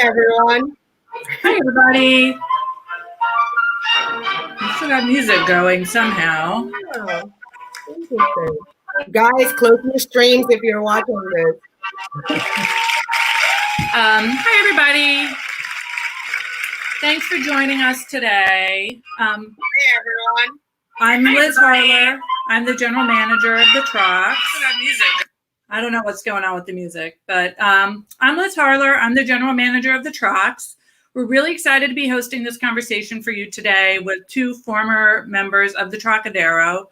everyone. Hi, everybody. We still got music going somehow. Oh, interesting. Guys, close your streams if you're watching this. Hi, everybody. Thanks for joining us today. Hey, everyone. I'm Liz Harler. I'm the general manager of the Trocks. I don't know what's going on with the music, but I'm Liz Harler. I'm the general manager of the Trocks. We're really excited to be hosting this conversation for you today with two former members of the Trocadero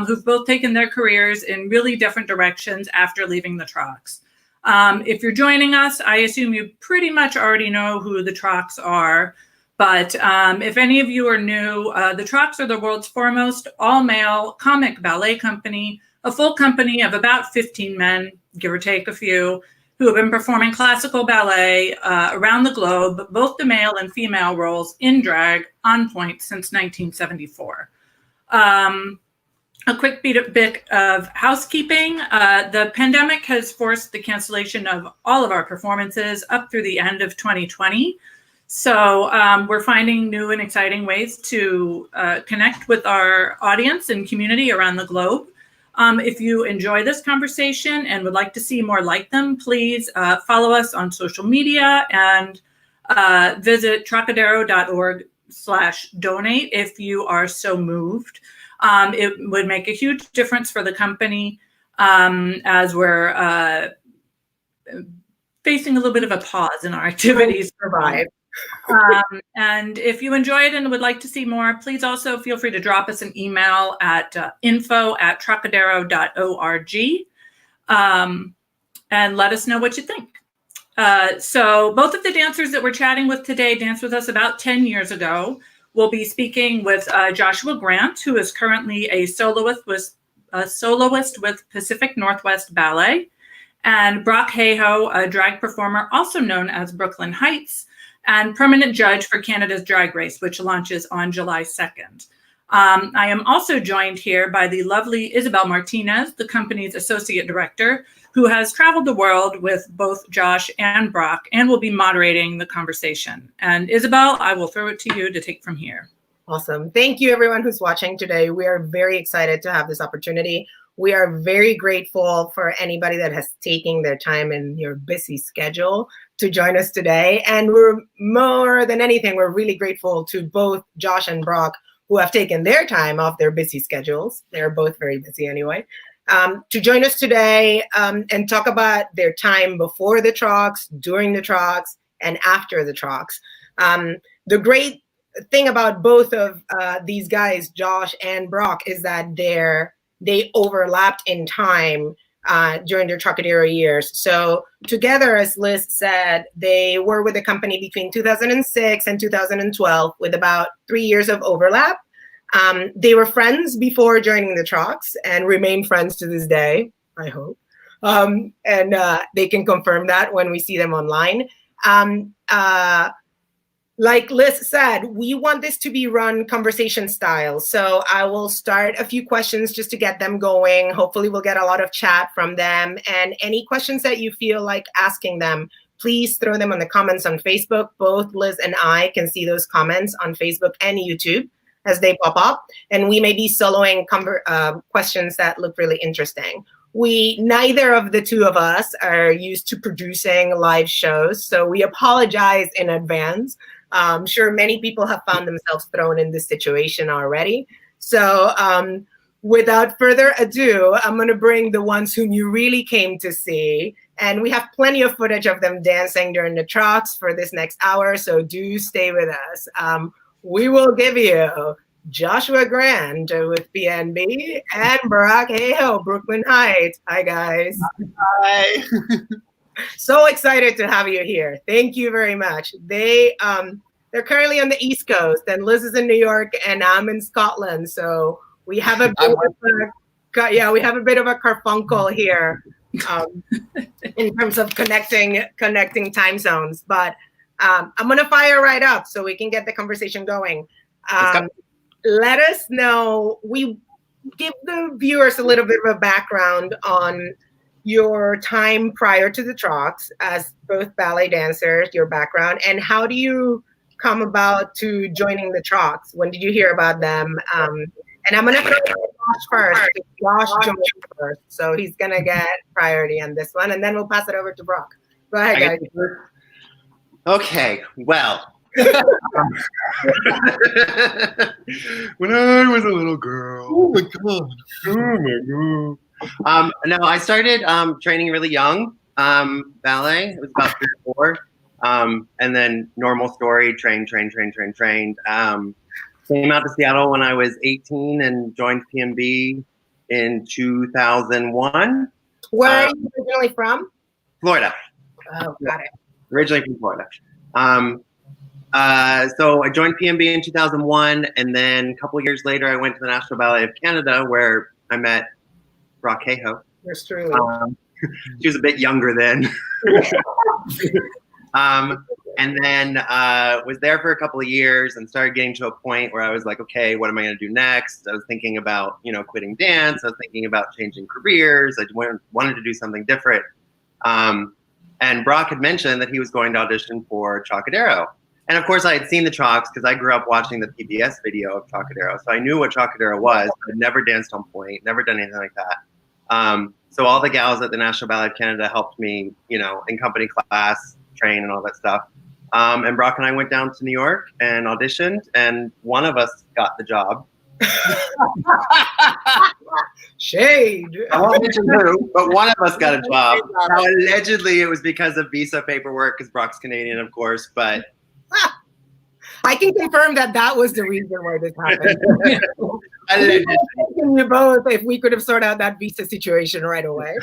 who've both taken their careers in really different directions after leaving the Trocks. If you're joining us, I assume you pretty much already know who the Trocks are. But if any of you are new, the Trocks are the world's foremost all-male comic ballet company, a full company of about 15 men, give or take a few, who have been performing classical ballet around the globe, both the male and female roles in drag on pointe since 1974. A quick bit of housekeeping. The pandemic has forced the cancellation of all of our performances up through the end of 2020. So we're finding new and exciting ways to connect with our audience and community around the globe. If you enjoy this conversation and would like to see more like them, please follow us on social media and visit trocadero.org/donate if you are so moved. It would make a huge difference for the company as we're facing a little bit of a pause in our activities. Survive. And if you enjoy it and would like to see more, please also feel free to drop us an email at info@trocadero.org and let us know what you think. So both of the dancers that we're chatting with today danced with us about 10 years ago. We'll be speaking with Joshua Grant, who is currently a soloist with Pacific Northwest Ballet, and Brock Hayhoe, a drag performer also known as Brooklyn Hytes, and permanent judge for Canada's Drag Race, which launches on July 2nd. I am also joined here by the lovely Isabel Martinez, the company's associate director, who has traveled the world with both Josh and Brock and will be moderating the conversation. And Isabel, I will throw it to you to take from here. Awesome. Thank you, everyone who's watching today. We are very excited to have this opportunity. We are very grateful for anybody that has taken their time in your busy schedule to join us today. And we're more than anything, we're really grateful to both Josh and Brock, who have taken their time off their busy schedules. They're both very busy anyway, to join us today and talk about their time before the Trocks, during the Trocks, and after the Trocks. The great thing about both of these guys, Josh and Brock, is that they overlapped in time during their Trocadero years. So together, as Liz said, they were with the company between 2006 and 2012 with about 3 years of overlap. They were friends before joining the Trocks and remain friends to this day, I hope. And they can confirm that when we see them online. Like Liz said, we want this to be run conversation style. So I will start a few questions just to get them going. Hopefully we'll get a lot of chat from them. And any questions that you feel like asking them, please throw them on the comments on Facebook. Both Liz and I can see those comments on Facebook and YouTube as they pop up. And we may be soloing questions that look really interesting. Neither of the two of us are used to producing live shows, so we apologize in advance. I'm sure many people have found themselves thrown in this situation already. So without further ado, I'm going to bring the ones whom you really came to see. And we have plenty of footage of them dancing during the Trocks for this next hour, so do stay with us. We will give you Joshua Grant with PNB and Brock Hayhoe, Brooklyn Hytes. Hi, guys. Hi. So excited to have you here. Thank you very much. They're currently on the East Coast, and Liz is in New York, and I'm in Scotland. So we have a bit of a carfuncle here in terms of connecting time zones. But I'm gonna fire right up so we can get the conversation going. Let us know. We give the viewers a little bit of a background on your time prior to the Trocks as both ballet dancers, your background, and how do you come about to joining the Trocks? When did you hear about them? And I'm gonna throw it to Josh first. Josh joined first, so he's gonna get priority on this one, and then we'll pass it over to Brock. Go ahead, guys. Okay, well. When I was a little girl. Oh my god. Oh my god. No, I started training really young. Ballet. It was about 3 or 4. And then normal story, trained. Came out to Seattle when I was 18 and joined PMB in 2001. Where are you originally from? Florida. Oh, got it. Originally from Florida. So I joined PMB in 2001, and then a couple of years later, I went to the National Ballet of Canada, where I met Brock Hayhoe. Yours truly. She was a bit younger then. And then was there for a couple of years and started getting to a point where I was like, okay, what am I going to do next? I was thinking about, quitting dance. I was thinking about changing careers. I wanted to do something different. And Brock had mentioned that he was going to audition for Trocadero. And of course I had seen the Trocks because I grew up watching the PBS video of Trocadero. So I knew what Trocadero was, but I'd never danced on pointe, never done anything like that. So all the gals at the National Ballet of Canada helped me, in company class, train and all that stuff. And Brock and I went down to New York and auditioned, and one of us got the job. Shade. I won't mention who, but one of us got a job. Now, allegedly, it was because of visa paperwork, because Brock's Canadian, of course, but... I can confirm that was the reason why this happened. Allegedly. You both, if we could have sorted out that visa situation right away.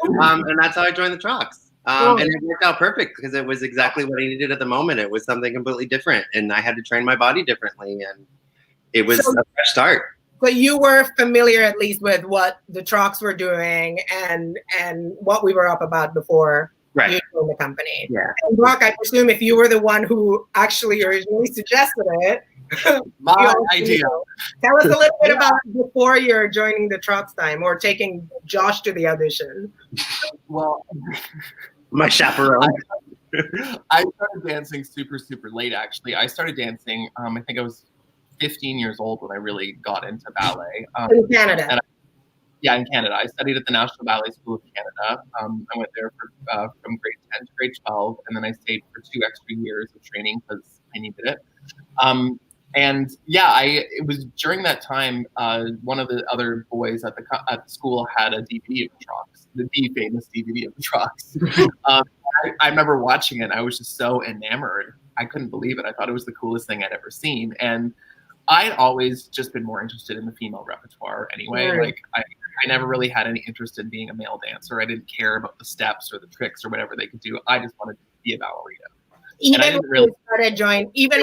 And that's how I joined the Trocks. And it worked out perfect because it was exactly what I needed at the moment. It was something completely different, and I had to train my body differently, and it was a fresh start. But you were familiar at least with what the Trocks were doing and what we were up about before you joined the company. Yeah. And Brock, I presume if you were the one who actually originally suggested it, my idea. Tell us a little bit about before you're joining the Trocks time or taking Josh to the audition. Well, my chaperone. I started dancing super, super late, actually. I started dancing, I think I was 15 years old when I really got into ballet. In Canada? In Canada. I studied at the National Ballet School of Canada. I went there from grade 10 to grade 12, and then I stayed for 2 extra years of training because I needed it. It was during that time, one of the other boys at the school had a DVD of the Trocks, the famous DVD of the Trocks. I remember watching it. I was just so enamored. I couldn't believe it. I thought it was the coolest thing I'd ever seen. And I'd always just been more interested in the female repertoire anyway. Right. Like I never really had any interest in being a male dancer. I didn't care about the steps or the tricks or whatever they could do. I just wanted to be a ballerina. Even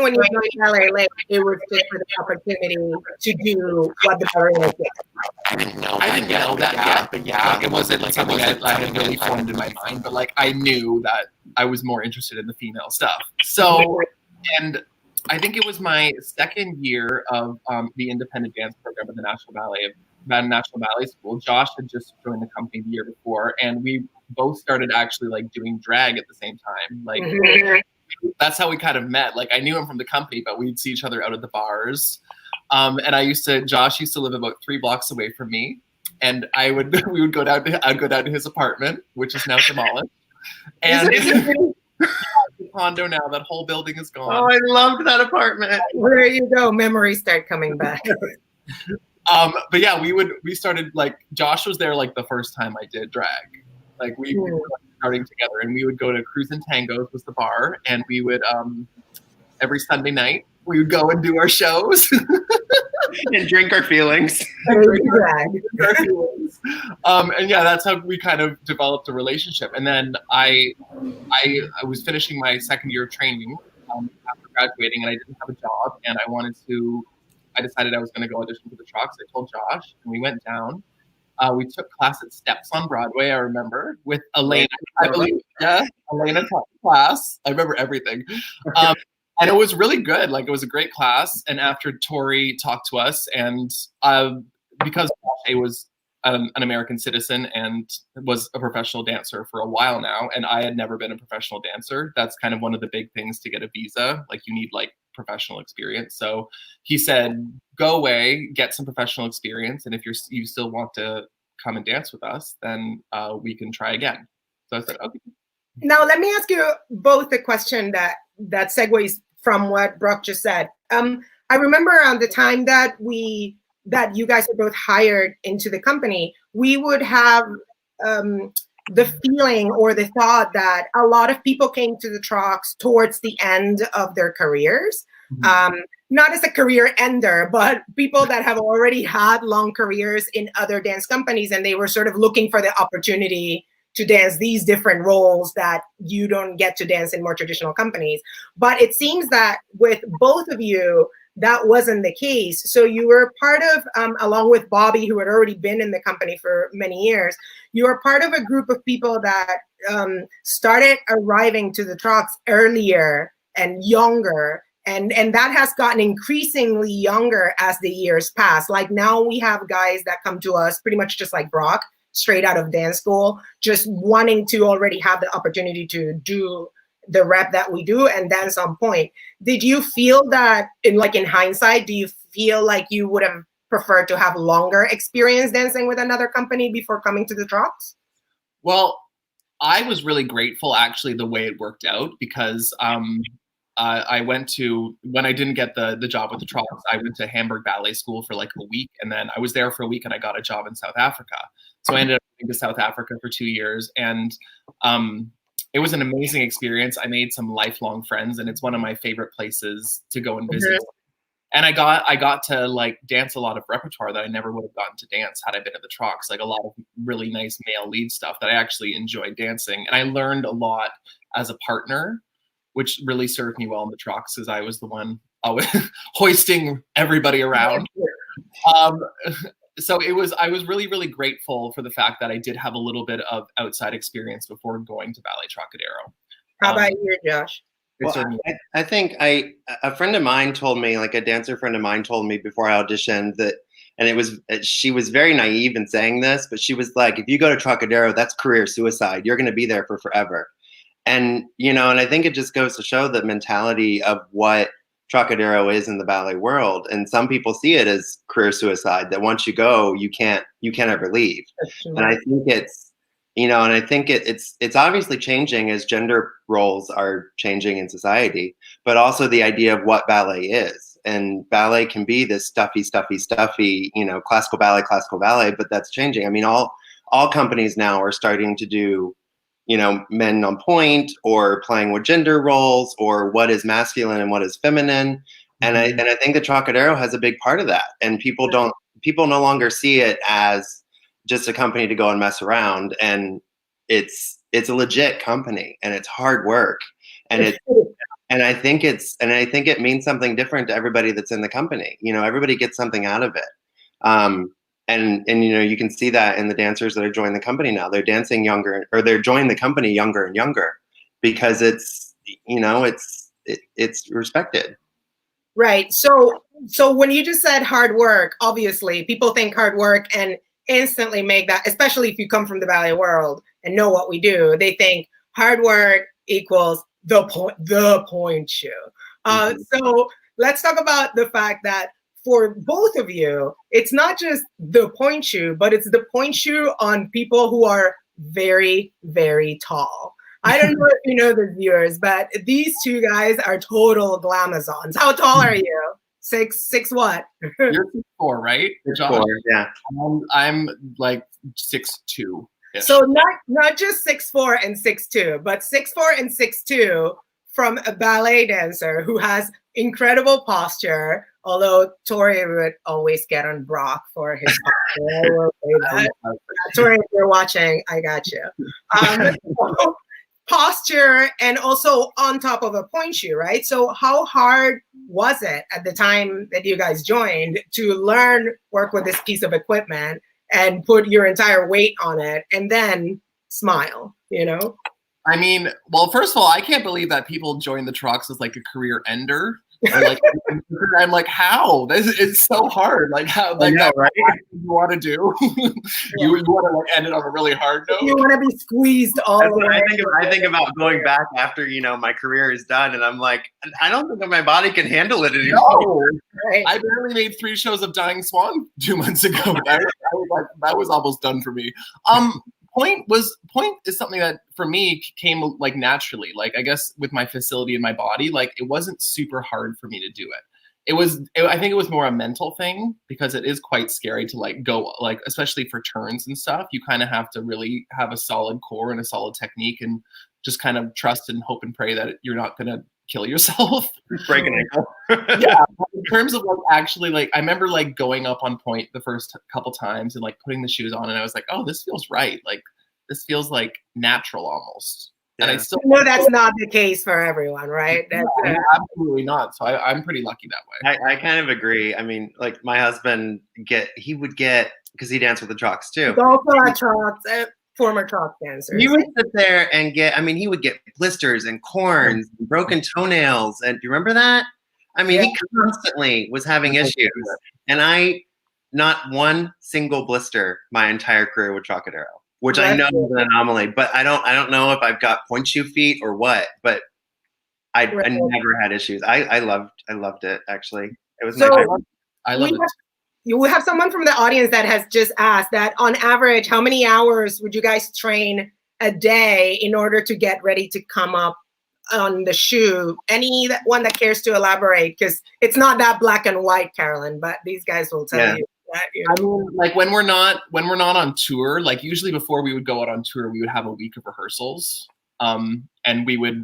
when you joined ballet late, it was just for the opportunity to do what the ballerina did. I didn't know that yet, but yeah, it wasn't like something I had really formed in my mind. But like I knew that I was more interested in the female stuff. So, and I think it was my second year of the independent dance program at the National Ballet School. Josh had just joined the company the year before, and we both started actually like doing drag at the same time. Like that's how we kind of met. Like I knew him from the company, but we'd see each other out at the bars. And Josh used to live about 3 blocks away from me, and I'd go down to his apartment, which is now demolished. And the condo now, that whole building is gone. Oh, I loved that apartment. There you go. Memories start coming back. But yeah, we started like Josh was there like the first time I did drag. Like we were starting together, and we would go to Cruise and Tangos was the bar, and we would every Sunday night we would go and do our shows and drink our feelings. And yeah, that's how we kind of developed a relationship. And then I was finishing my second year of training after graduating, and I didn't have a job, and I decided I was going to go audition for the Trocks. I told Josh, and we went down. We took class at Steps on Broadway, I remember, with Elena. I believe, Elena taught class. I remember everything. And it was really good. Like, it was a great class. And after Tori talked to us, and because Josh was an American citizen and was a professional dancer for a while now, and I had never been a professional dancer. That's kind of one of the big things to get a visa. Like, you need like professional experience. So he said, go away, get some professional experience, and if you still want to come and dance with us, then we can try again. So I said, okay. Now let me ask you both a question that segues from what Brooke just said. I remember around the time that you guys were both hired into the company, we would have the feeling or the thought that a lot of people came to the Trocks towards the end of their careers. Not as a career ender, but people that have already had long careers in other dance companies, and they were sort of looking for the opportunity to dance these different roles that you don't get to dance in more traditional companies. But it seems that with both of you, that wasn't the case. So you were part of, along with Bobby, who had already been in the company for many years, you were part of a group of people that started arriving to the Trocks earlier and younger. And that has gotten increasingly younger as the years pass. Like, now we have guys that come to us pretty much just like Brock, straight out of dance school, just wanting to already have the opportunity to do the rep that we do and dance on point. Did you feel that in hindsight, do you feel like you would have preferred to have longer experience dancing with another company before coming to the Trocks? Well, I was really grateful, actually, the way it worked out, because I went to, when I didn't get the job with the Trocks, I went to Hamburg Ballet School for like a week, and then I was there for a week and I got a job in South Africa. So I ended up going to South Africa for 2 years, and it was an amazing experience. I made some lifelong friends, and it's one of my favorite places to go and visit. And I got to like dance a lot of repertoire that I never would have gotten to dance had I been at the Trocks, like a lot of really nice male lead stuff that I actually enjoyed dancing. And I learned a lot as a partner, which really served me well in the Trocks, because I was the one always hoisting everybody around. So I was really, really grateful for the fact that I did have a little bit of outside experience before going to Ballet Trocadero. How about you, Josh? Well, I think a friend of mine told me, like a dancer friend of mine told me before I auditioned that, and she was very naive in saying this, but she was like, if you go to Trocadero, that's career suicide. You're going to be there for forever. And, and I think it just goes to show the mentality of what Trocadero is in the ballet world. And some people see it as career suicide, that once you go, you can't ever leave. And I think it's, and I think it's obviously changing as gender roles are changing in society, but also the idea of what ballet is. And ballet can be this stuffy, classical ballet, but that's changing. I mean, all companies now are starting to do, men on point, or playing with gender roles, or what is masculine and what is feminine. And I think the Trocadero has a big part of that. And people no longer see it as just a company to go and mess around. And it's a legit company, and it's hard work. And I think it means something different to everybody that's in the company. Everybody gets something out of it. And you can see that in the dancers that are joining the company now. They're dancing younger, or they're joining the company younger and younger, because it's respected. Right. So when you just said hard work, obviously people think hard work and instantly make that, especially if you come from the ballet world and know what we do, they think hard work equals the point shoe. So let's talk about the fact that for both of you, it's not just the point shoe, but it's the point shoe on people who are very, very tall. I don't know if you know the viewers, but these two guys are total glamazons. How tall are you? Six what? You're 6'4", right? 6'4", yeah. I'm like 6'2". So not just 6'4" and 6'2", but 6'4" and 6'2" from a ballet dancer who has incredible posture. Although Tori would always get on Brock for his posture. Tori, if you're watching, I got you. Posture, and also on top of a point shoe, right? So how hard was it at the time that you guys joined to learn work with this piece of equipment and put your entire weight on it and then smile, I mean, well, first of all, I can't believe that people join the Trocks as like a career ender. And like, I'm like, how? This is so hard. Like, how? Like, that, right? you want to do? You want to like end it on a really hard note. You want to be squeezed all the way. I think about going back after my career is done, and I'm like, I don't think that my body can handle it anymore. No. Right. I barely made 3 shows of Dying Swan 2 months ago. That was almost done for me. Pointe is something that for me came like naturally. Like, I guess with my facility and my body, like it wasn't super hard for me to do it. I think it was more a mental thing, because it is quite scary to like go, like, especially for turns and stuff. You kind of have to really have a solid core and a solid technique, and just kind of trust and hope and pray that you're not going to kill yourself. Break an ankle. Yeah. In terms of like actually, like, I remember like going up on pointe the first couple times and like putting the shoes on, and I was like, oh, this feels right. Like, this feels like natural almost. Yeah. And I still know that's not the case for everyone, right? That's, absolutely not. So I'm pretty lucky that way. I kind of agree. I mean, like my husband he would get, because he danced with the Trocks too. He's also a Trocks, former Trocks dancer. He would sit there and he would get blisters and corns and broken toenails. And do you remember that? I mean, he constantly was having issues. And not one single blister my entire career with Trocadero, which I know is an anomaly, but I don't know if I've got point shoe feet or what, but I never had issues. I loved it, actually. It was my favorite. I love it. You have someone from the audience that has just asked that on average, how many hours would you guys train a day in order to get ready to come up on the shoe? Anyone that cares to elaborate, because it's not that black and white, Carolyn, but these guys will tell you that. I mean, like when we're not on tour, like usually before we would go out on tour, we would have a week of rehearsals, and we would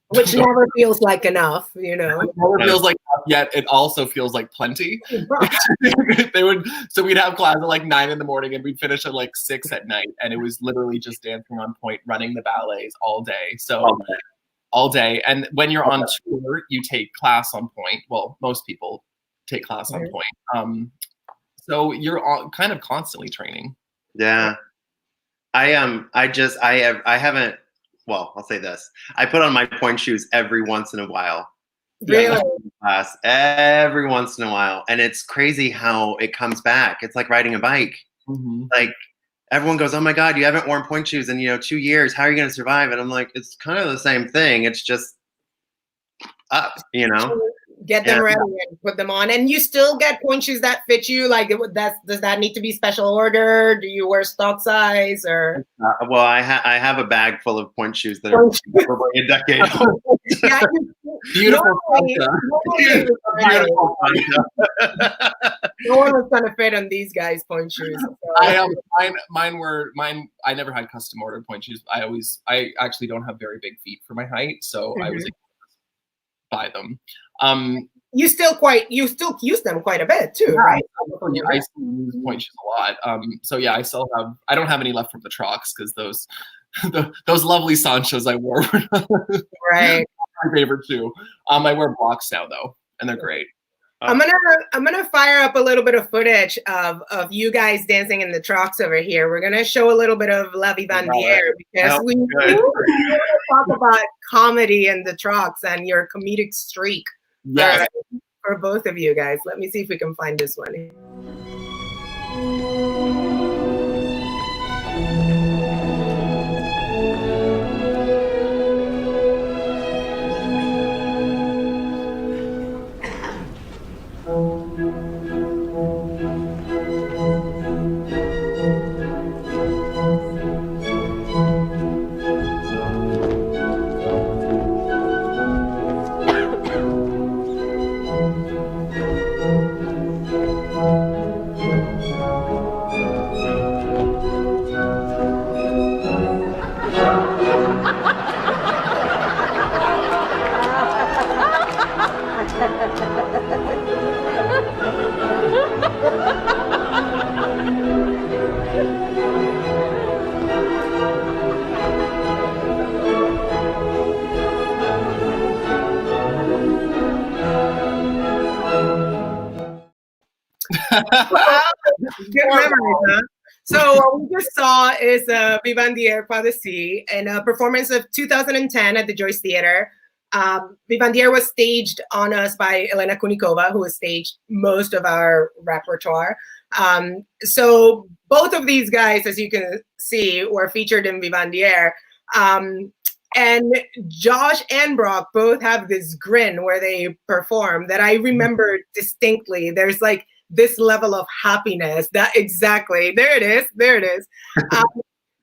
which never feels like enough, It never feels like enough, yet it also feels like plenty. So we'd have class at like 9 in the morning, and we'd finish at like 6 at night, and it was literally just dancing on pointe, running the ballets all day. So all day. And when you're on tour, you take class on pointe. Well, most people take class on pointe. So you're all kind of constantly training. Yeah. I haven't. Well, I'll say this. I put on my pointe shoes every once in a while. Really? Class every once in a while. And it's crazy how it comes back. It's like riding a bike. Mm-hmm. Like everyone goes, oh my God, you haven't worn pointe shoes in 2 years. How are you going to survive? And I'm like, it's kind of the same thing. It's just up, Get them ready and put them on. And you still get pointe shoes that fit you? Like, does that need to be special order? Do you wear stock size or? Well, I have a bag full of pointe shoes that are probably a decade old. Beautiful. No one was gonna fit on these guys' pointe shoes. So. Mine. I never had custom ordered pointe shoes. I actually don't have very big feet for my height, so I was able to buy them. You still use them quite a bit too, right? I still use pointe shoes a lot. So yeah, I don't have any left from the Trocks, because those lovely Sanchos I wore were right. my favorite too. I wear blocks now though, and they're great. I'm gonna fire up a little bit of footage of you guys dancing in the Trocks over here. We're gonna show a little bit of La Vivandière, because we talk about comedy in the Trocks and your comedic streak. Yes. For both of you guys. Let me see if we can find this one. Good memories, huh? So what we just saw is Vivandière Pas de Si, and a performance of 2010 at the Joyce Theater. Vivandière was staged on us by Elena Kunikova, who has staged most of our repertoire. So both of these guys, as you can see, were featured in Vivandière. And Josh and Brock both have this grin where they perform that I remember distinctly. There's like this level of happiness that exactly, there it is.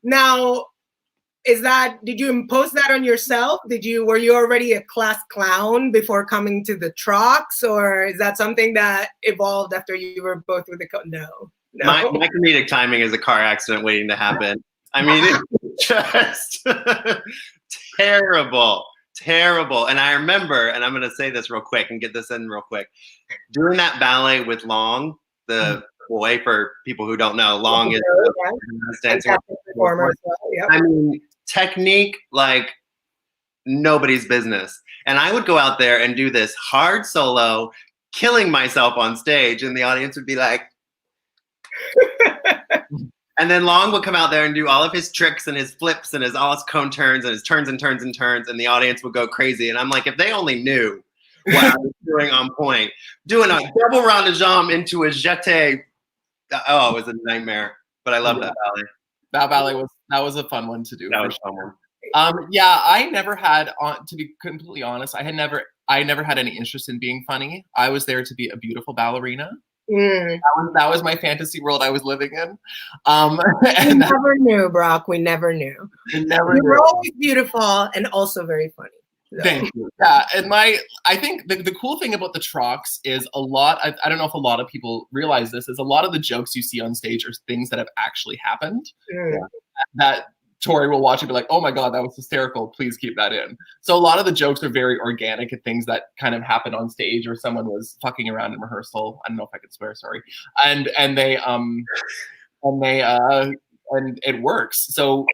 Now, did you impose that on yourself? Were you already a class clown before coming to the Trocks, or is that something that evolved after you were both with the No. My comedic timing is a car accident waiting to happen. I mean, it's just terrible. And I remember, and I'm going to say this real quick and get this in real quick, doing that ballet with Long, the boy, for people who don't know, Long is a dancing performer as well. Yep. I mean, technique like nobody's business. And I would go out there and do this hard solo, killing myself on stage, and the audience would be like, and then Long would come out there and do all of his tricks and his flips and all his cone turns and his turns and turns and turns, and the audience would go crazy. And I'm like, if they only knew what I was doing on point, doing a double rond de jambe into a jeté. Oh, it was a nightmare. But I love that ballet. That ballet was a fun one to do. That was fun one. Yeah, I never had, to be completely honest, I never had any interest in being funny. I was there to be a beautiful ballerina. That was my fantasy world I was living in. We never knew, Brock. We never knew. You were always beautiful and also very funny. So. Thank you. Yeah, and I think the cool thing about the Trocks is a lot. I don't know if a lot of people realize this. Is a lot of the jokes you see on stage are things that have actually happened. That Tori will watch and be like, "Oh my god, that was hysterical! Please keep that in." So a lot of the jokes are very organic and things that kind of happened on stage, or someone was fucking around in rehearsal. I don't know if I could swear. Sorry. And it works. So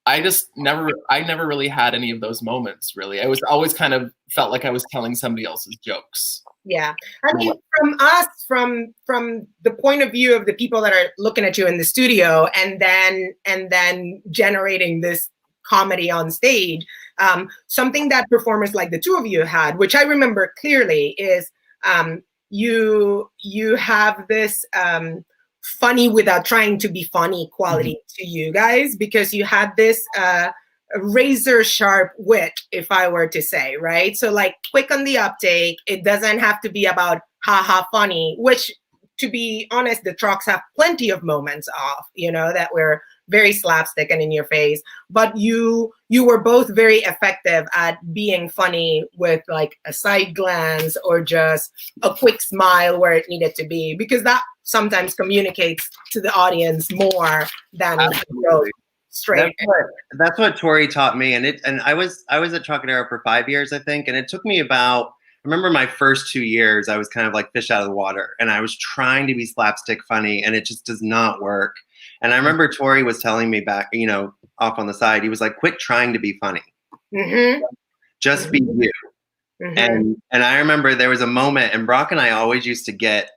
I never really had any of those moments, really. I was always kind of felt like I was telling somebody else's jokes. Yeah. I mean, from the point of view of the people that are looking at you in the studio and then generating this comedy on stage, something that performers like the two of you had, which I remember clearly, is you have this funny without trying to be funny quality to you guys, because you had this razor sharp wit, if I were to say, right? So like quick on the uptake. It doesn't have to be about haha funny, which, to be honest, the Trocks have plenty of moments of, that were very slapstick and in your face. But you were both very effective at being funny with like a side glance or just a quick smile where it needed to be, because that sometimes communicates to the audience more than straight. That's what Tori taught me, and I was at Trocadero for 5 years, I think, and it took me about, I remember my first 2 years, I was kind of like fish out of the water, and I was trying to be slapstick funny, and it just does not work. And I remember Tori was telling me back, off on the side, he was like, quit trying to be funny. Just be you. And I remember there was a moment, and Brock and I always used to get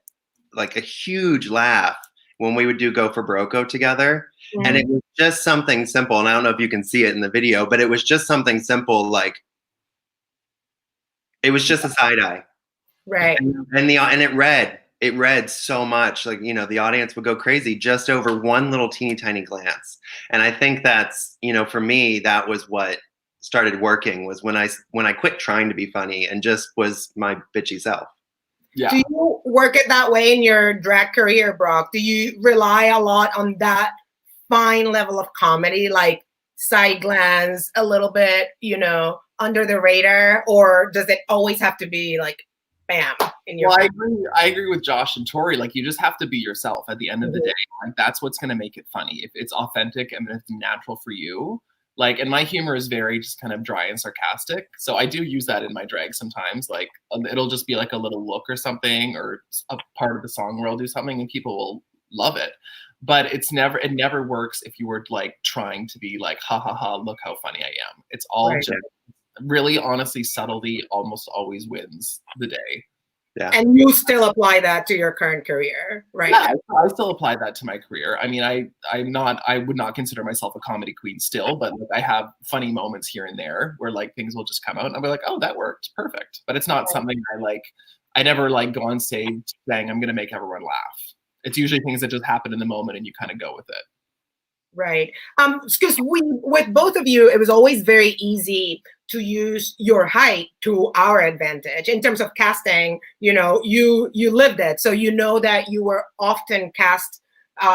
like a huge laugh when we would do Go for Broco together. And it was just something simple. And I don't know if you can see it in the video, but it was just something simple. Like, it was just a side eye. Right. And it read so much, like, the audience would go crazy just over one little teeny tiny glance. And I think that's, for me, that was what started working, was when I quit trying to be funny and just was my bitchy self. Yeah. Do you work it that way in your drag career, Brock? Do you rely a lot on that fine level of comedy, like side glance, a little bit, under the radar, or does it always have to be like, bam, in your? Well, I agree with Josh and Tori. Like, you just have to be yourself at the end of the day. Like, that's what's going to make it funny. If it's authentic and it's natural for you. Like, and my humor is very just kind of dry and sarcastic. So I do use that in my drag sometimes. Like, it'll just be like a little look or something, or a part of the song where I'll do something and people will love it. But it never works if you were like trying to be like, ha ha ha, look how funny I am. It's all just really, honestly, subtlety almost always wins the day. Yeah. And you still apply that to your current career, right? Yeah, I still apply that to my career. I mean, I would not consider myself a comedy queen still, but like I have funny moments here and there where like things will just come out and I'll be like, oh, that worked, perfect. But it's not something I never like go on stage saying I'm gonna make everyone laugh. It's usually things that just happen in the moment and you kind of go with it. Right. Because with both of you, it was always very easy to use your height to our advantage in terms of casting. You know, you lived it, so you know that you were often cast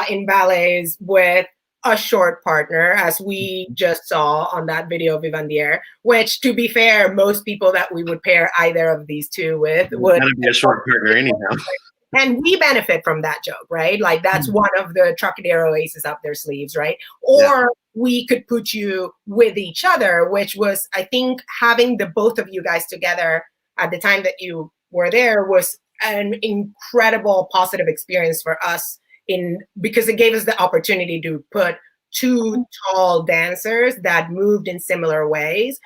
in ballets with a short partner, as we just saw on that video of Vivandier. Which, to be fair, most people that we would pair either of these two with would be a short partner anyhow. And we benefit from that joke, right? Like that's one of the Trocadero aces up their sleeves, right? Or we could put you with each other, which was, I think, having the both of you guys together at the time that you were there was an incredible positive experience for us because it gave us the opportunity to put two tall dancers that moved in similar ways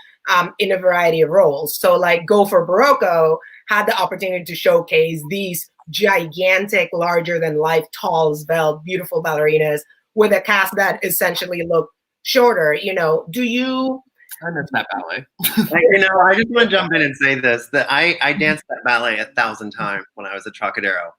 in a variety of roles. So like Go for Barocco had the opportunity to showcase these gigantic, larger than life, tall, svelte, beautiful ballerinas with a cast that essentially looked shorter. You know, do you? I miss that ballet. You know, I just want to jump in and say this, that I danced that ballet 1,000 times when I was at Trocadero.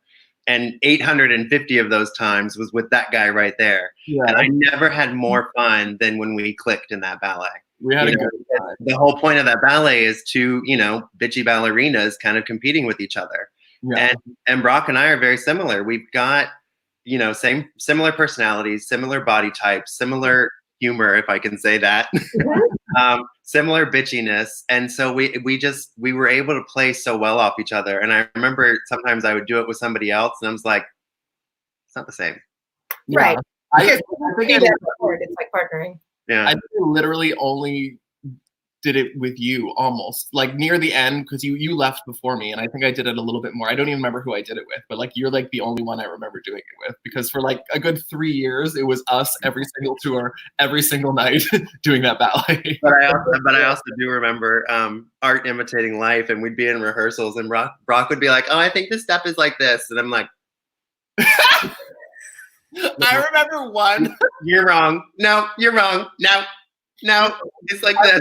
And 850 of those times was with that guy right there. Yeah. And I never had more fun than when we clicked in that ballet. We had a good time. The whole point of that ballet is two, bitchy ballerinas kind of competing with each other. Yeah. And Brock and I are very similar. We've got, similar personalities, similar body types, similar humor, if I can say that, similar bitchiness. And so we were able to play so well off each other. And I remember sometimes I would do it with somebody else and I was like, it's not the same. Right. I think it's like partnering. Yeah. I literally only did it with you almost like near the end because you left before me and I think I did it a little bit more. I don't even remember who I did it with, but like you're like the only one I remember doing it with because for like a good 3 years it was us every single tour, every single night doing that ballet. But I also do remember art imitating life, and we'd be in rehearsals and Brock would be like, oh, I think this step is like this, and I'm like, I remember one. You're wrong. No, you're wrong. No, it's like this.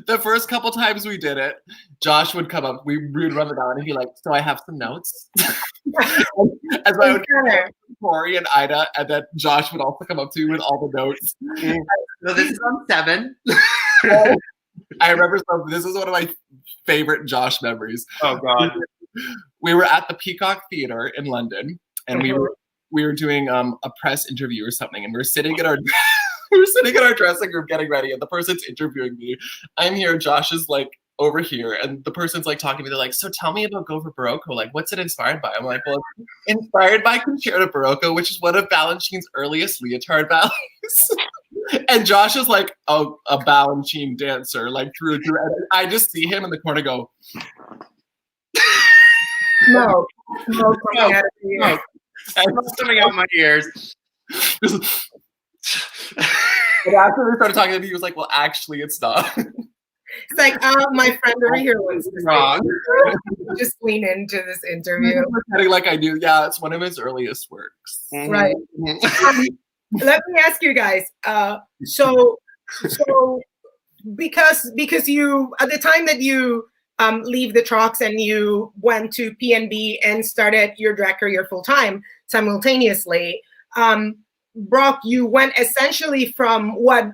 The first couple times we did it, Josh would come up. We would run it down, and he'd be like, "So I have some notes." As I would Corey and Ida, and then Josh would also come up to me with all the notes. So this is on 7. I remember. This is one of my favorite Josh memories. Oh God! We were at the Peacock Theatre in London, and we were doing a press interview or something, and we were sitting in our. We were sitting in our dressing room getting ready, and the person's interviewing me. I'm here, Josh is like over here, and the person's like talking to me. They're like, so tell me about Go for Barocco. Like, what's it inspired by? I'm like, well, it's inspired by Concerto Barocco, which is one of Balanchine's earliest leotard ballets. And Josh is like, oh, a Balanchine dancer, like through and through. And I just see him in the corner go, no, coming out of your ears. And it's coming out of my ears. But after we started talking to me, he was like, well, actually, it's not. It's like, my friend over here was wrong. Just lean into this interview. Like I do. Yeah, it's one of his earliest works. Right. Let me ask you guys. So because you, at the time that you leave the Trocks and you went to PNB and started your drag career full time simultaneously, Brock, you went essentially from what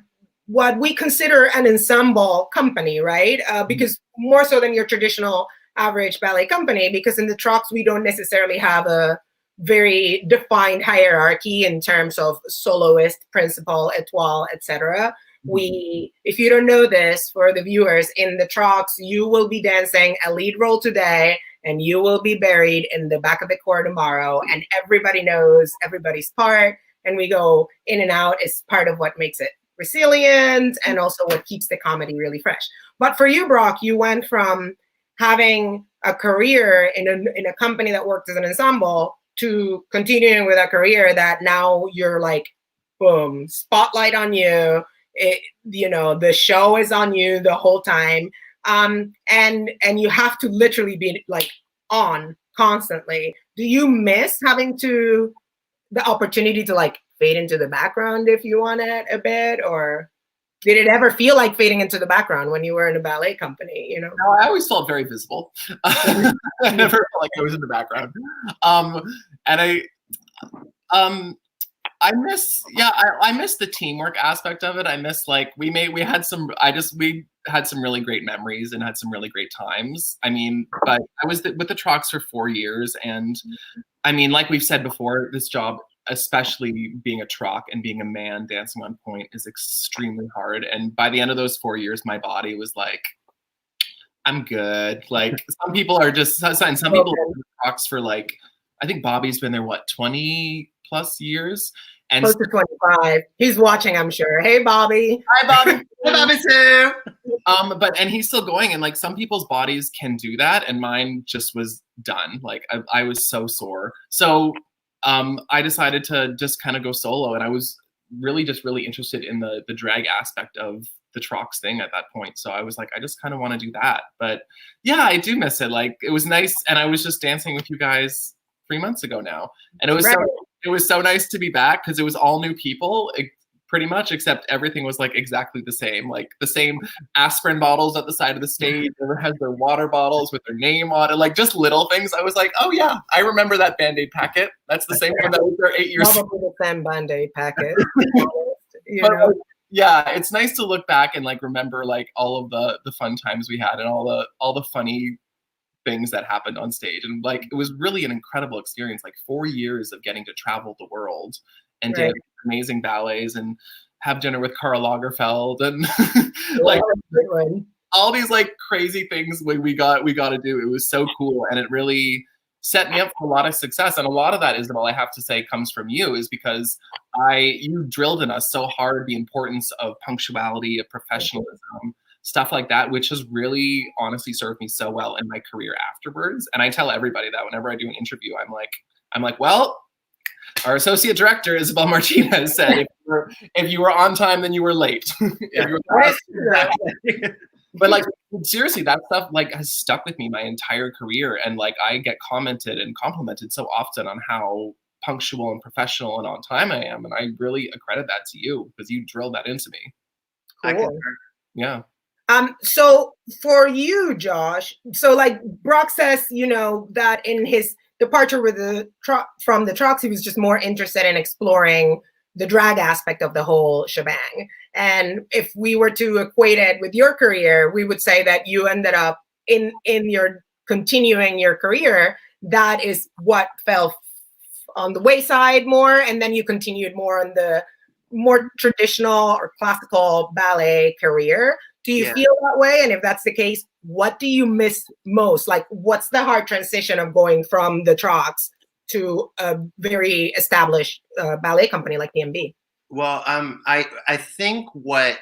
we consider an ensemble company, right? Because more so than your traditional average ballet company, because in the Trocks, we don't necessarily have a very defined hierarchy in terms of soloist, principal, étoile, etc. If you don't know this, for the viewers, in the Trocks, you will be dancing a lead role today, and you will be buried in the back of the corps tomorrow, and everybody knows everybody's part. And we go in and out is part of what makes it resilient and also what keeps the comedy really fresh. But for you, Brock, you went from having a career in a company that worked as an ensemble to continuing with a career that now you're like, boom, spotlight on you. The show is on you the whole time. And you have to literally be like on constantly. Do you miss having the opportunity to like fade into the background if you want it a bit, or did it ever feel like fading into the background when you were in a ballet company, you know? No, I always felt very visible. I never felt like I was in the background. And I miss the teamwork aspect of it. I miss like we had some really great memories and had some really great times. I mean, but I was with the Trocks for 4 years, and I mean, like we've said before, this job, especially being a Troc and being a man dancing on pointe, is extremely hard. And by the end of those 4 years, my body was like, I'm good. Like some people are just, some people are Trocks for like, I think Bobby's been there, 20 plus years? And close to 25. He's watching, I'm sure. Hey, Bobby. Hi, Bobby. Hi, Bobby too. But he's still going, and like some people's bodies can do that, and mine just was done. Like I was so sore. So I decided to just kind of go solo, and I was really interested in the drag aspect of the Trocks thing at that point. So I was like, I just kind of want to do that. But yeah, I do miss it. Like it was nice, and I was just dancing with you guys 3 months ago now, and it was so nice to be back because it was all new people, pretty much, except everything was like exactly the same, like the same aspirin bottles at the side of the stage. Everyone has their water bottles with their name on it, like just little things. I was like, oh yeah, I remember that Band-Aid packet. That's the same one that was there 8 years ago. Probably the same Band-Aid packet. Yeah, it's nice to look back and like remember like all of the fun times we had and all the funny things that happened on stage. And like it was really an incredible experience, like 4 years of getting to travel the world and do amazing ballets and have dinner with Karl Lagerfeld and like all these like crazy things we got to do. It was so cool, and it really set me up for a lot of success. And a lot of that, Isabel, I have to say, comes from you, is because you drilled in us so hard the importance of punctuality, of professionalism, stuff like that, which has really honestly served me so well in my career afterwards. And I tell everybody that whenever I do an interview, I'm like, well, our associate director, Isabel Martinez, said, if you were on time, then you were late. But like seriously, that stuff like has stuck with me my entire career. And like I get commented and complimented so often on how punctual and professional and on time I am. And I really accredit that to you because you drilled that into me. Cool. Yeah. So for you, Josh, so like Brock says, you know, that in his departure with from the Trocks, he was just more interested in exploring the drag aspect of the whole shebang. And if we were to equate it with your career, we would say that you ended up in your continuing your career, that is what fell on the wayside more, and then you continued more on the more traditional or classical ballet career. Do you feel that way? And if that's the case, what do you miss most? Like, what's the hard transition of going from the Trocks to a very established ballet company like BMB? Well, I think what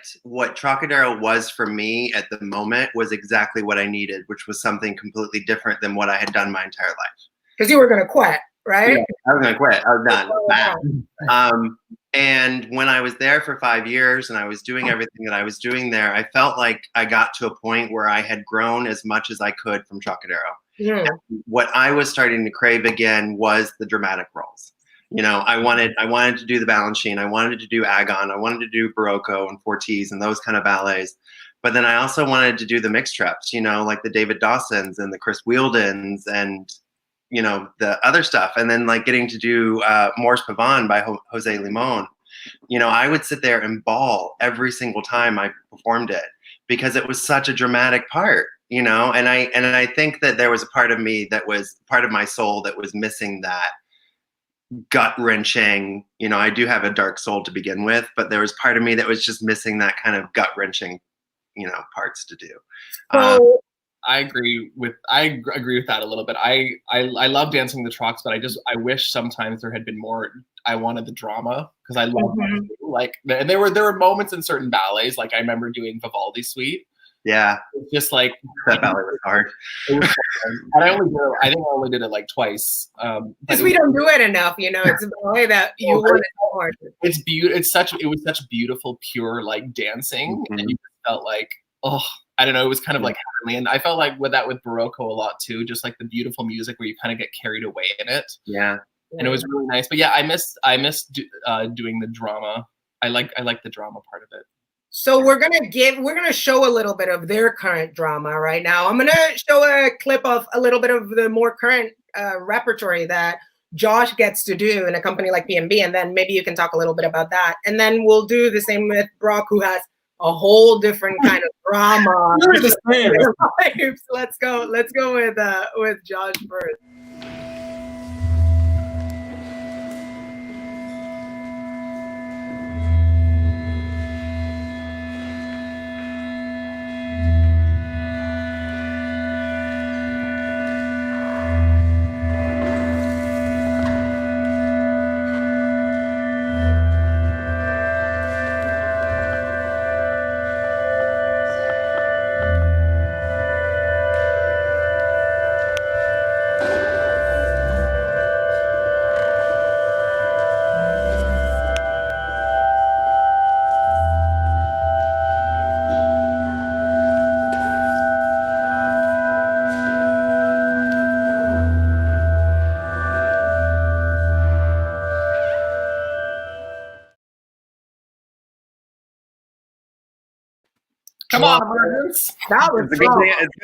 Trocadero was for me at the moment was exactly what I needed, which was something completely different than what I had done my entire life. Because you were going to quit, right? Yeah, I was going to quit. I was done. And when I was there for 5 years and I was doing everything that I was doing there, I felt like I got to a point where I had grown as much as I could from Trocadero. Yeah. What I was starting to crave again was the dramatic roles. You know, I wanted to do the Balanchine, I wanted to do Agon, I wanted to do Barocco and Fortis and those kind of ballets. But then I also wanted to do the mixed reps, you know, like the David Dawsons and the Chris Wheeldens and, you know, the other stuff. And then like getting to do Morse Pavane by Jose Limon. You know, I would sit there and bawl every single time I performed it because it was such a dramatic part, you know, and I think that there was a part of me that was part of my soul that was missing that gut-wrenching, you know, I do have a dark soul to begin with, but there was part of me that was just missing that kind of gut-wrenching, you know, parts to do. I agree with that a little bit. I love dancing the Trocks, but I wish sometimes there had been more. I wanted the drama because I love like, and there were moments in certain ballets, like I remember doing Vivaldi Suite. Yeah, it's just like that ballet was hard. And I think I only did it like twice. Because we don't do it enough, you know. It's a ballet that you want it hard. It was such beautiful, pure like dancing, and you felt like I don't know, it was kind of like heavenly. And I felt like with Barocco a lot too, just like the beautiful music where you kind of get carried away in it. Yeah. And it was really nice. But yeah, I missed doing the drama. I like the drama part of it. So we're gonna show a little bit of their current drama right now. I'm gonna show a clip of a little bit of the more current repertory that Josh gets to do in a company like PNB, and then maybe you can talk a little bit about that. And then we'll do the same with Brock, who has a whole different kind of drama. Let's go with Josh first. Come on, Emergence. That was It's a good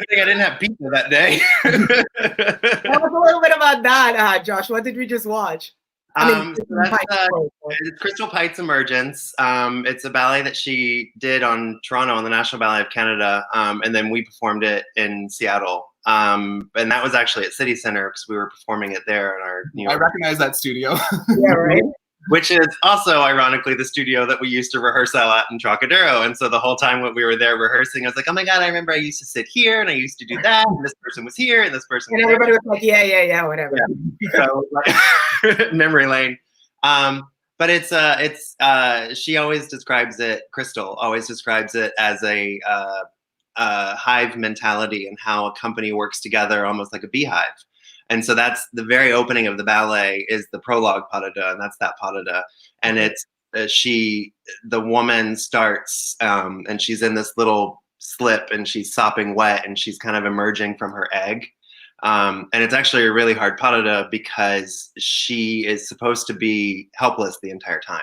thing I didn't have pizza that day. Tell us a little bit about that, Josh. What did we just watch? It's Crystal Pite's Emergence. It's a ballet that she did on Toronto on the National Ballet of Canada, and then we performed it in Seattle. And that was actually at City Center because we were performing it there in our New York. I recognize that studio. Yeah, right. Which is also, ironically, the studio that we used to rehearse at in Trocadero. And so the whole time when we were there rehearsing, I was like, oh my God, I remember I used to sit here and I used to do that. And this person was here and this person was everybody was like, yeah, whatever. Yeah. So, like, memory lane. But she always describes it, Crystal always describes it as a hive mentality and how a company works together almost like a beehive. And so that's the very opening of the ballet is the prologue pas de deux, and that's that pas de deux. And it's the woman starts and she's in this little slip and she's sopping wet and she's kind of emerging from her egg. And it's actually a really hard pas de deux because she is supposed to be helpless the entire time.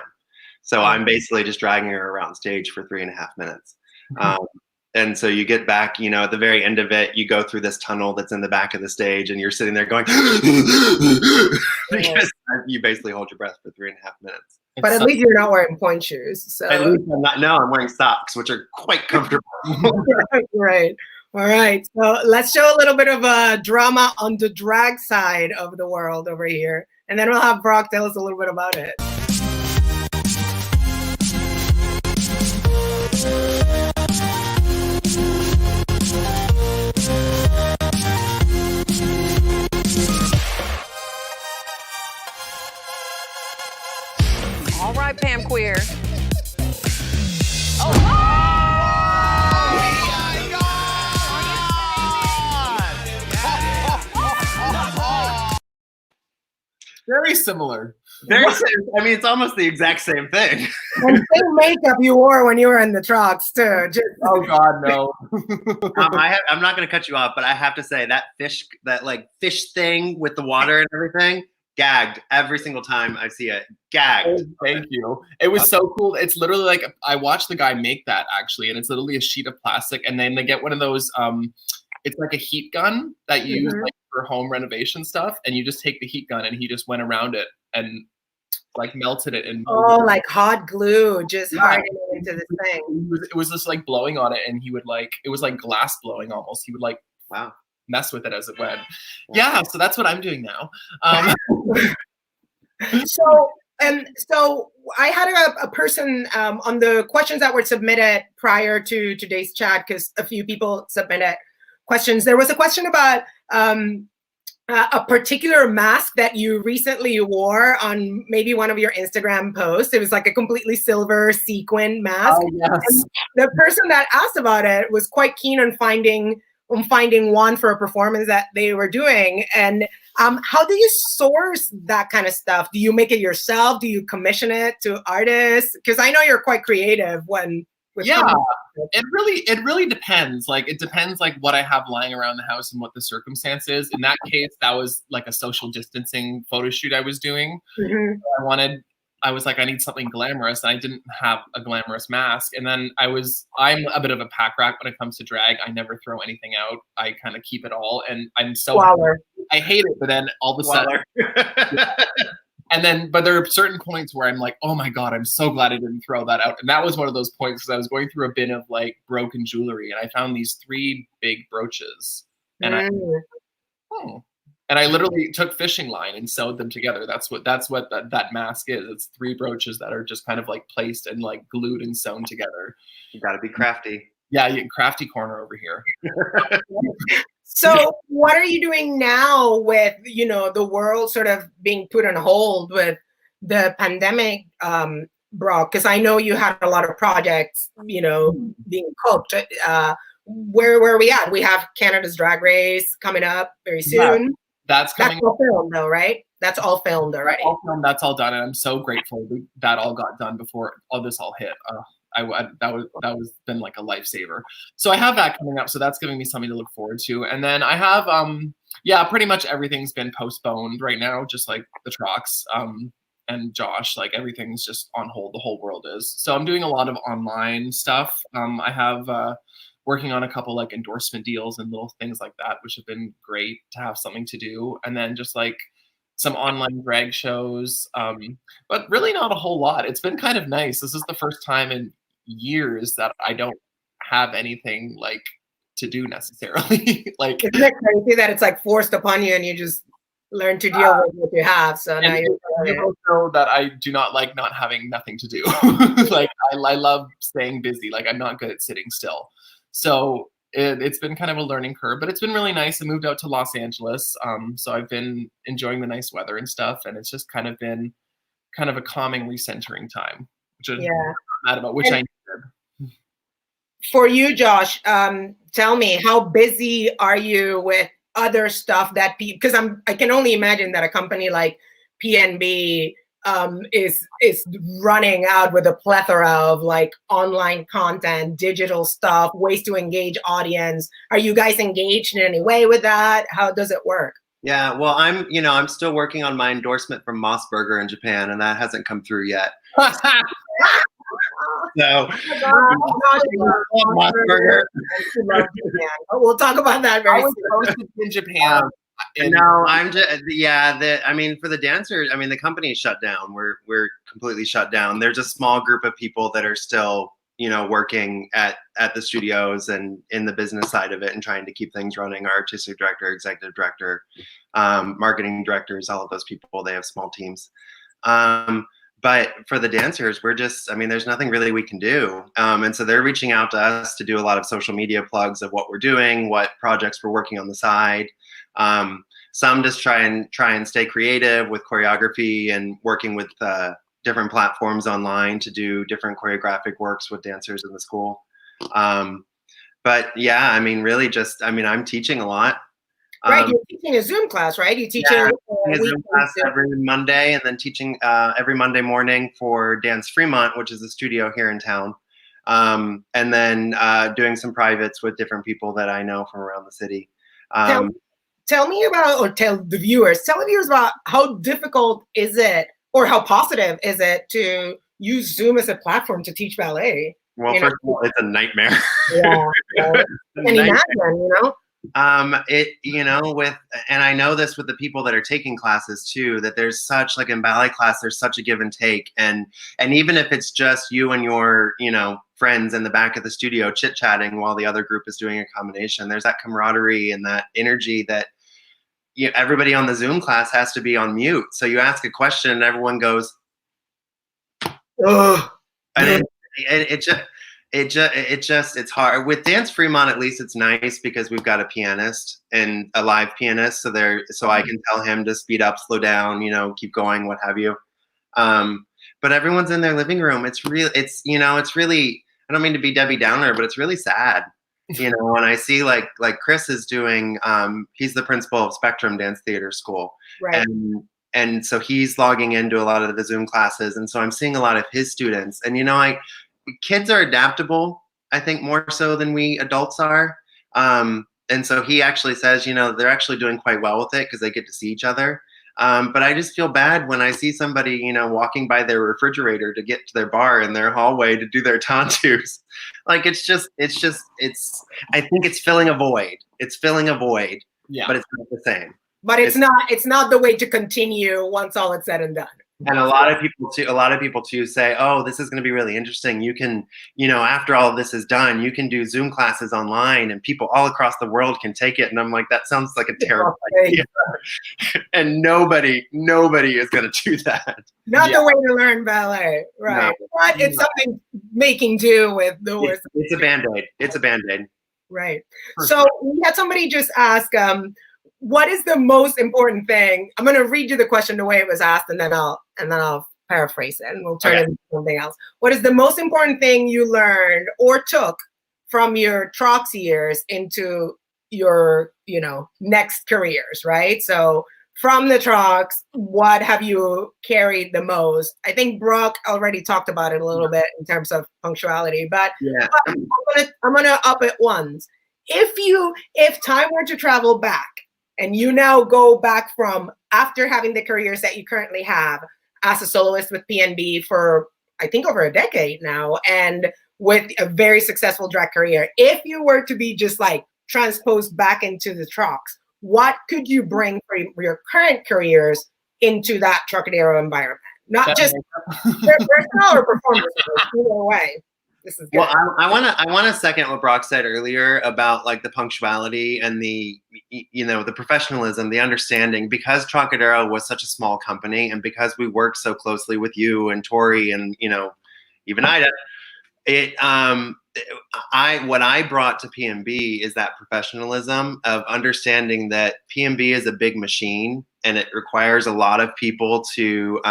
So I'm basically just dragging her around stage for 3.5 minutes. And so you get back, at the very end of it, you go through this tunnel that's in the back of the stage and you're sitting there going, because you basically hold your breath for 3.5 minutes. But at least you're not wearing pointe shoes. So at least I'm not. No, I'm wearing socks, which are quite comfortable. Right. All right. So let's show a little bit of drama on the drag side of the world over here. And then we'll have Brock tell us a little bit about it. All right, Pam Queer. Oh, Very similar. It's almost the exact same thing. And same makeup you wore when you were in the Trocks too. Oh God, no. I'm not going to cut you off, but I have to say that fish thing with the water and everything, gagged every single time I see it. Gagged. Oh, thank you. It was so cool. It's literally like I watched the guy make that actually, and it's literally a sheet of plastic, and then they get one of those. It's like a heat gun that you use like for home renovation stuff, and you just take the heat gun, and he just went around it and like melted it and like hot glue, just hardening it into this thing. It was just like blowing on it, and he would it was like glass blowing almost. He would mess with it as it went. Yeah, so that's what I'm doing now. So I had a person on the questions that were submitted prior to today's chat, because a few people submitted questions. There was a question about a particular mask that you recently wore on maybe one of your Instagram posts. It was like a completely silver sequin mask. Oh, yes. And the person that asked about it was quite keen on finding one for a performance that they were doing. And how do you source that kind of stuff? Do you make it yourself? Do you commission it to artists? Because I know you're quite creative when Yeah, it really depends. Like, it depends like what I have lying around the house and what the circumstance is. In that case, that was like a social distancing photo shoot I was doing. Mm-hmm. I was like, I need something glamorous, and I didn't have a glamorous mask. And then I'm a bit of a pack rat when it comes to drag. I never throw anything out. I kind of keep it all, and I'm so I hate it. But then all of a sudden, and then, but there are certain points where I'm like, oh my God, I'm so glad I didn't throw that out. And that was one of those points because I was going through a bin of like broken jewelry, and I found these 3 big brooches, and I literally took fishing line and sewed them together. That's what that mask is. It's 3 brooches that are just kind of like placed and like glued and sewn together. You got to be crafty. Yeah, crafty corner over here. So what are you doing now with, the world sort of being put on hold with the pandemic, Brock? Because I know you had a lot of projects, being cooked. Where are we at? We have Canada's Drag Race coming up very soon. That's coming. That's all filmed though, right? That's all filmed already. That's all done, and I'm so grateful that all got done before all this all hit. That was been like a lifesaver. So I have that coming up, so that's giving me something to look forward to. And then I have pretty much everything's been postponed right now, just like the Trocks and Josh, like everything's just on hold. The whole world is. So I'm doing a lot of online stuff. I have working on a couple like endorsement deals and little things like that, which have been great to have something to do. And then just like some online drag shows, but really not a whole lot. It's been kind of nice. This is the first time in years that I don't have anything like to do necessarily. Like, isn't it crazy that it's like forced upon you and you just learn to deal with what you have? So now you know that I do not like not having nothing to do. Like I love staying busy. Like I'm not good at sitting still. So it's been kind of a learning curve, but it's been really nice. I moved out to Los Angeles, so I've been enjoying the nice weather and stuff, and it's just kind of been kind of a calming, recentering time, which I'm mad about, which I needed. For you, Josh, tell me, how busy are you with other stuff that because I can only imagine that a company like PNB is running out with a plethora of like online content, digital stuff, ways to engage audience. Are you guys engaged in any way with that? How does it work? Yeah, well, I'm still working on my endorsement from Moss Burger in Japan, and that hasn't come through yet. So, Moss Burger. We'll talk about that very soon. In Japan. No, I'm just for the dancers, the company is shut down. We're completely shut down. There's a small group of people that are still, working at the studios and in the business side of it and trying to keep things running. Our artistic director, executive director, marketing directors, all of those people, they have small teams. But for the dancers, we're just, there's nothing really we can do. And so they're reaching out to us to do a lot of social media plugs of what we're doing, what projects we're working on the side. Some just try and stay creative with choreography and working with different platforms online to do different choreographic works with dancers in the school. But yeah, really just, I'm teaching a lot. Right, you're teaching a Zoom class, right? You teach a Zoom class every Monday, and then teaching every Monday morning for Dance Fremont, which is a studio here in town. And then doing some privates with different people that I know from around the city. Tell me about, or tell the viewers about how difficult is it, or how positive is it to use Zoom as a platform to teach ballet? Well, first of all, it's a nightmare. Yeah, and imagine, and I know this with the people that are taking classes too, that there's such, like in ballet class, there's such a give and take. And even if it's just you and your, friends in the back of the studio chit-chatting while the other group is doing a combination, there's that camaraderie and that energy that everybody on the Zoom class has to be on mute. So you ask a question and everyone goes, ugh. And it's hard. With Dance Fremont, at least it's nice because we've got a pianist and a live pianist, so I can tell him to speed up, slow down, keep going, what have you. But everyone's in their living room. It's really, I don't mean to be Debbie Downer, but it's really sad. When I see like Chris is doing, he's the principal of Spectrum Dance Theater School. Right. And so he's logging into a lot of the Zoom classes. And so I'm seeing a lot of his students, and kids are adaptable, I think, more so than we adults are. And so he actually says, they're actually doing quite well with it because they get to see each other. But I just feel bad when I see somebody, walking by their refrigerator to get to their bar in their hallway to do their tonsils. Like, I think it's filling a void. It's filling a void, but it's not the same. But it's not the way to continue once all is said and done. And a lot of people too say, oh, this is going to be really interesting. You can, after all of this is done, you can do Zoom classes online and people all across the world can take it. And I'm like, that sounds like a terrible idea. And nobody is going to do that. Not the way to learn ballet, right? No. But it's something making do with the worst. It's a Band-Aid. It's a Band-Aid. Right. So we had somebody just ask, what is the most important thing? I'm going to read you the question the way it was asked, and then I'll paraphrase it, and we'll turn it into something else. What is the most important thing you learned or took from your Trocks years into your, next careers, right? So from the Trocks, what have you carried the most? I think Brooke already talked about it a little bit in terms of punctuality, but I'm gonna up it once. If time were to travel back, and you now go back from after having the careers that you currently have as a soloist with PNB for, I think, over a decade now, and with a very successful drag career, if you were to be just like transposed back into the Trocks, what could you bring for your current careers into that Trocadero environment? Not just personal or performance, either way. This is good. Well, I want to second what Brock said earlier about like the punctuality and the the professionalism, the understanding, because Trocadero was such a small company and because we worked so closely with you and Tori and even Ida, what I brought to PNB is that professionalism of understanding that PNB is a big machine and it requires a lot of people to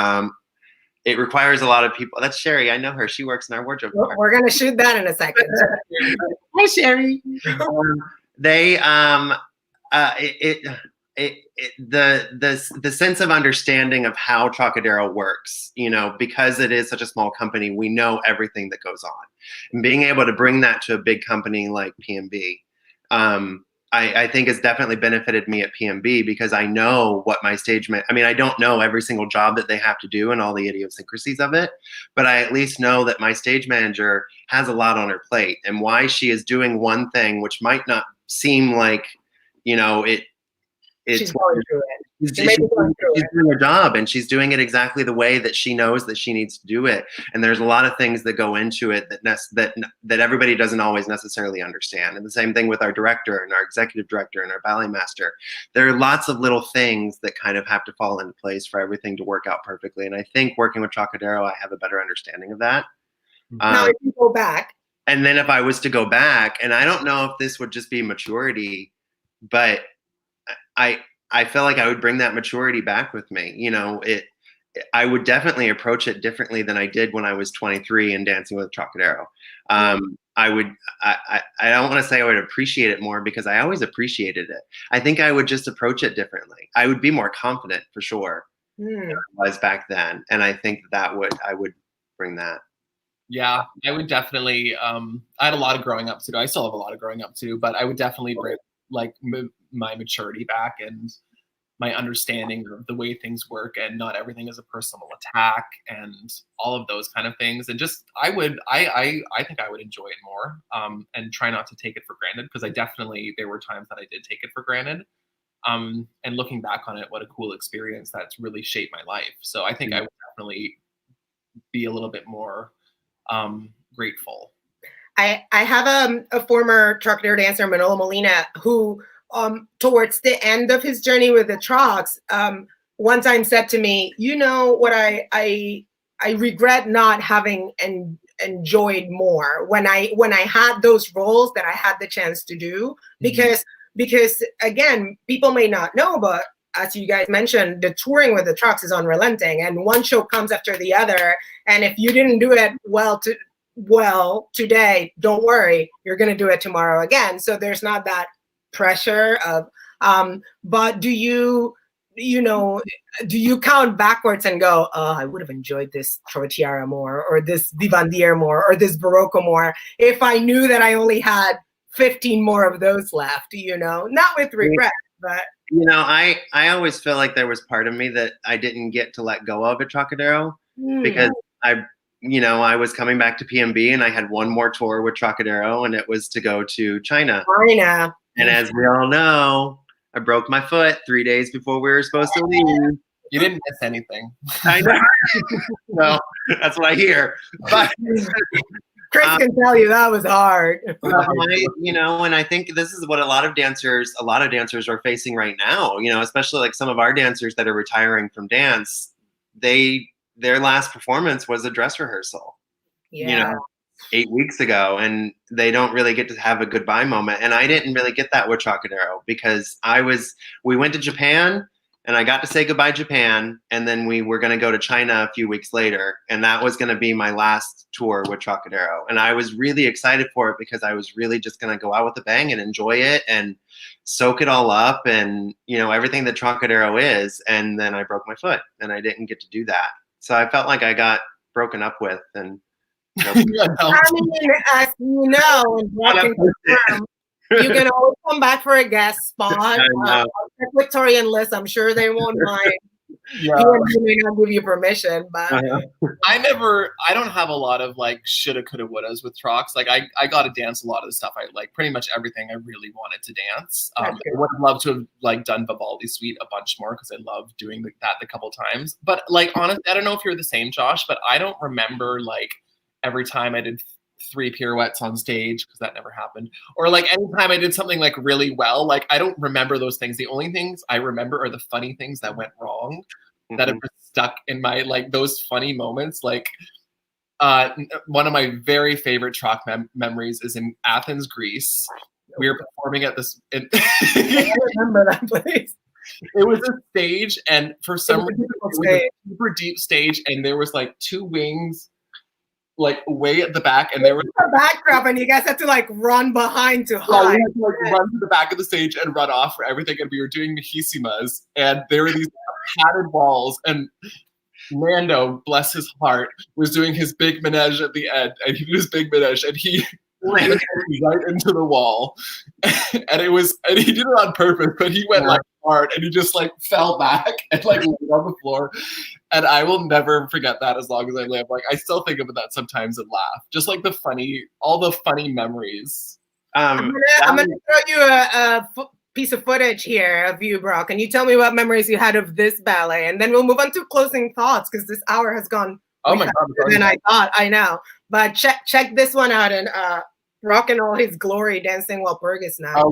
That's Sherry. I know her. She works in our wardrobe department. We're going to shoot that in a second. Hi, Sherry. The sense of understanding of how Trocadero works, because it is such a small company, we know everything that goes on. And being able to bring that to a big company like PNB, I think has definitely benefited me at PNB because I know what my I don't know every single job that they have to do and all the idiosyncrasies of it, but I at least know that my stage manager has a lot on her plate and why she is doing one thing, which might not seem like, she's going through it. She's doing her job and she's doing it exactly the way that she knows that she needs to do it. And there's a lot of things that go into it that everybody doesn't always necessarily understand. And the same thing with our director and our executive director and our ballet master. There are lots of little things that kind of have to fall into place for everything to work out perfectly. And I think working with Trocadero, I have a better understanding of that. Now, if you go back. And then if I was to go back, and I don't know if this would just be maturity, but I feel like I would bring that maturity back with me. I would definitely approach it differently than I did when I was 23 and dancing with Trocadero. I don't want to say I would appreciate it more because I always appreciated it. I think I would just approach it differently. I would be more confident for sure than I was back then. And I think I would bring that. Yeah, I would definitely, I had a lot of growing up to do. I still have a lot of growing up to do, but I would definitely bring my maturity back and my understanding of the way things work and not everything is a personal attack and all of those kind of things. And just, I think I would enjoy it more and try not to take it for granted because there were times that I did take it for granted. And looking back on it, what a cool experience that's really shaped my life. So I think I would definitely be a little bit more grateful. I have a former Trocadero dancer, Manolo Molina, who towards the end of his journey with the Trocks, one time said to me, what I regret not having enjoyed more when I had those roles that I had the chance to do, because again, people may not know, but as you guys mentioned, the touring with the Trocks is unrelenting and one show comes after the other. And if you didn't do it well today, don't worry, you're going to do it tomorrow again. So there's not that pressure of, but do you do you count backwards and go, oh, I would have enjoyed this Trotiara more, or this Vivandière more, or this Barocco more if I knew that I only had 15 more of those left, not with regret, but. I always feel like there was part of me that I didn't get to let go of at Trocadero because I was coming back to PMB and I had one more tour with Trocadero, and it was to go to China. And as we all know, I broke my foot 3 days before we were supposed to leave. You didn't miss anything. I know. Well, that's what I hear. But Chris can tell you that was hard. And I think this is what a lot of dancers are facing right now, especially like some of our dancers that are retiring from dance. Their last performance was a dress rehearsal, 8 weeks ago, and they don't really get to have a goodbye moment. And I didn't really get that with Trocadero because we went to Japan and I got to say goodbye to Japan, and then we were going to go to China a few weeks later, and that was going to be my last tour with Trocadero. And I was really excited for it because I was really just going to go out with a bang and enjoy it and soak it all up and, everything that Trocadero is. And then I broke my foot and I didn't get to do that. So I felt like I got broken up with. And I mean, as you know, in you can always come back for a guest spot. Victoria and Liz, I'm sure they won't mind. They may not give you permission, but I don't have a lot of like shoulda, coulda, wouldas with Trocs. Like I got to dance a lot of the stuff. I like pretty much everything I really wanted to dance. I would love to have like done Vivaldi Suite a bunch more because I love doing that a couple times. But like honestly, I don't know if you're the same, Josh, but I don't remember like every time I did 3 pirouettes on stage, because that never happened, or like anytime I did something like really well, like I don't remember those things. The only things I remember are the funny things that went wrong that have stuck in my like those funny moments. Like one of my very favorite Troc memories is in Athens, Greece. We were performing at this I remember that place. It was a stage, and for some reason it was a super deep stage, and there was like 2 wings like way at the back, and there was a backdrop, and you guys had to like run behind to hide. We had to like run to the back of the stage and run off for everything, and we were doing Mejisimas, and there were these padded walls, and Nando, bless his heart, was doing his big manege at the end, and he did his big manege, and he landed right into the wall, and he did it on purpose, but he went like hard, and he just like fell back and like laid on the floor. And I will never forget that as long as I live. Like I still think about that sometimes and laugh. Just like all the funny memories. I'm gonna throw you a piece of footage here of you, Brock. Can you tell me what memories you had of this ballet? And then we'll move on to closing thoughts because this hour has gone. Oh my God! Than I thought. I know. But check this one out, and Brock in all his glory dancing while Burgess now.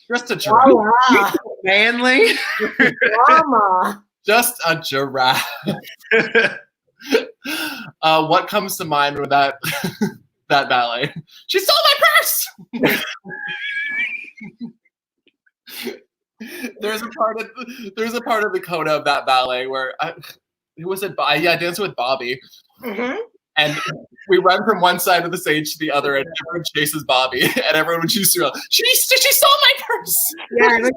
Just a giraffe. Manly. Drama. Just a giraffe. What comes to mind with that ballet? She stole my purse. There's a part of the coda of that ballet where I danced with Bobby. Mm-hmm. And we run from one side of the stage to the other, and everyone chases Bobby, and everyone would choose to she stole my purse. Yeah,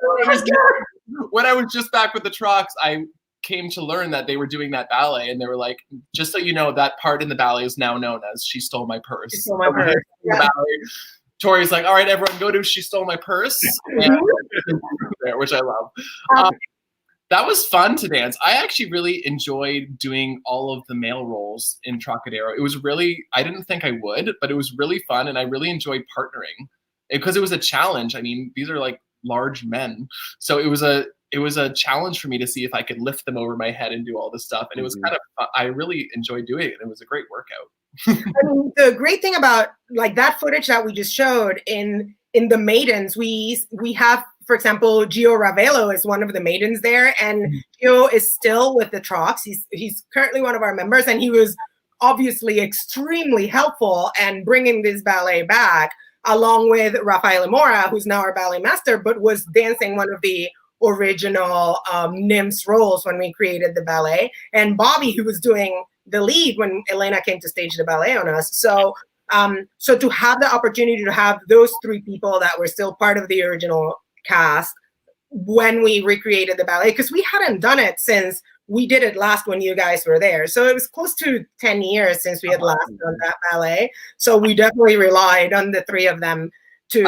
when I was just back with the Trocs, I came to learn that they were doing that ballet, and they were like, just so you know, that part in the ballet is now known as She Stole My Purse. She stole my purse. Yeah. Tori's like, all right, everyone go to She Stole My Purse, which I love. That was fun to dance. I actually really enjoyed doing all of the male roles in Trocadero. It was really, I didn't think I would, but it was really fun, and I really enjoyed partnering because it was a challenge. I mean, these are like large men. So it was it was a challenge for me to see if I could lift them over my head and do all this stuff. And it was kind of, I really enjoyed doing it. It was a great workout. I mean, the great thing about like that footage that we just showed in the maidens, we have, for example, Gio Ravello is one of the maidens there, and Gio is still with the Trocks. He's currently one of our members, and he was obviously extremely helpful and bringing this ballet back, along with Rafael Mora, who's now our ballet master, but was dancing one of the original nymphs roles when we created the ballet, and Bobby, who was doing the lead when Elena came to stage the ballet on us. So so to have the opportunity to have those three people that were still part of the original cast when we recreated the ballet, because we hadn't done it since we did it last when you guys were there. So it was close to 10 years since we had last done that ballet. So we definitely relied on the three of them to.